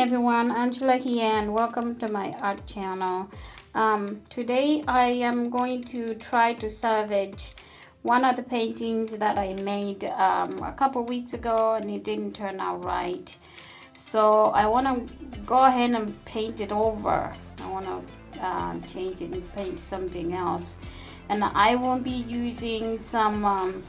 everyone, Angela here and welcome to my art channel. Today I am going to try to salvage one of the paintings that I made a couple weeks ago and it didn't turn out right. So I want to go ahead and paint it over. I want to change it and paint something else. And I will be using some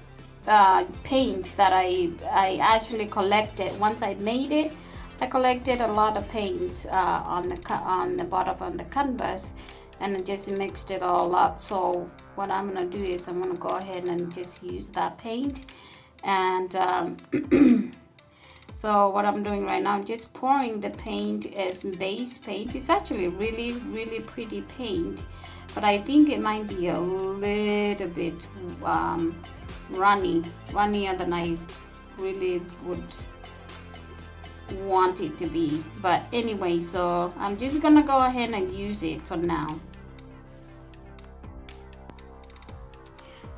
paint that I actually collected. Once I made it, I collected a lot of paint on the bottom of the canvas and I just mixed it all up. So what I'm gonna do is I'm gonna go ahead and just use that paint and so what I'm doing right now, I'm just pouring the paint as base paint. It's actually really pretty paint, but I think it might be a little bit runnier than I really would want it to be. But anyway, so I'm just gonna go ahead and use it for now.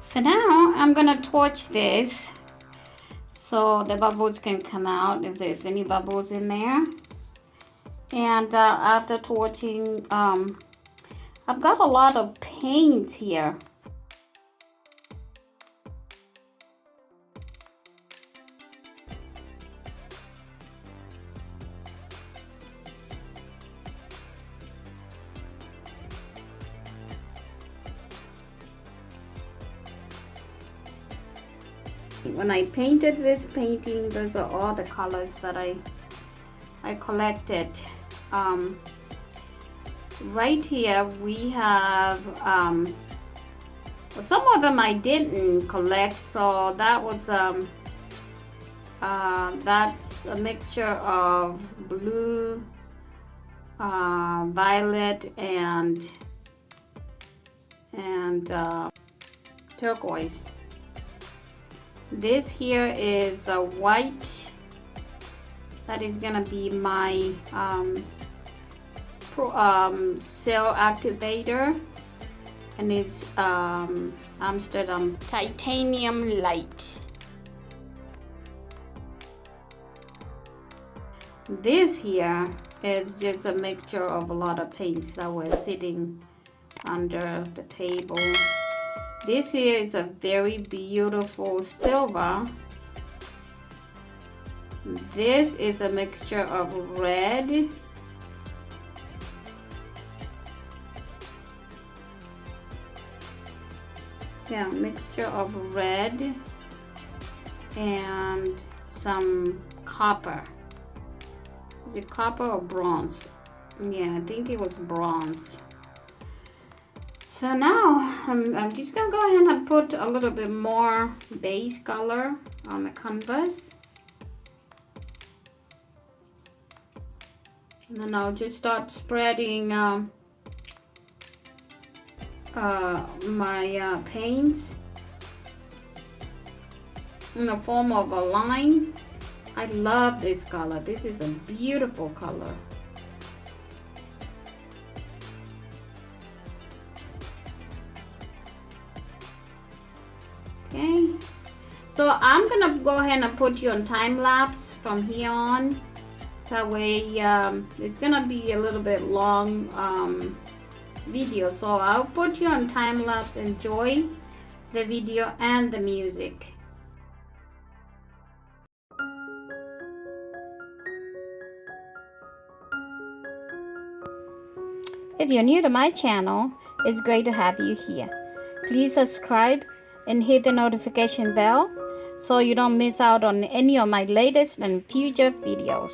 So now I'm gonna torch this so the bubbles can come out if there's any bubbles in there. And after torching, I've got a lot of paint here. When I painted this painting, those are all the colors that I collected. Right here we have some of them I didn't collect, so that was that's a mixture of blue, violet, and turquoise. This here is a white. That is gonna be my cell activator, and it's Amsterdam titanium light. This here is just a mixture of a lot of paints that were sitting under the table. This here is a very beautiful silver. This is a mixture of red. Yeah, mixture of red and some copper. Is it copper or bronze? Yeah, I think it was bronze. So now I'm just gonna go ahead and put a little bit more base color on the canvas. And then I'll just start spreading my paints in the form of a line. I love this color. This is a beautiful color. Okay, so I'm gonna go ahead and put you on time lapse from here on. That way it's gonna be a little bit long video, so I'll put you on time lapse. Enjoy the video and the music. If you're new to my channel, it's great to have you here. Please subscribe and hit the notification bell so you don't miss out on any of my latest and future videos.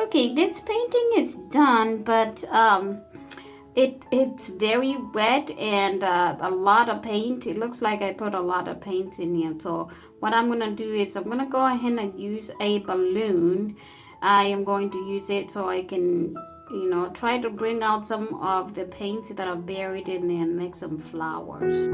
Okay, this painting is done, but it's very wet and a lot of paint. It looks like I put a lot of paint in here. So what I'm gonna do is I'm gonna go ahead and use a balloon. I am going to use it so I can, you know, try to bring out some of the paints that are buried in there and make some flowers.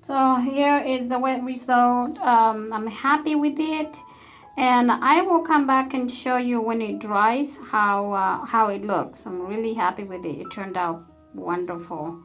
So here is the wet result. I'm happy with it, and I will come back and show you when it dries how it looks. I'm really happy with it. It turned out wonderful.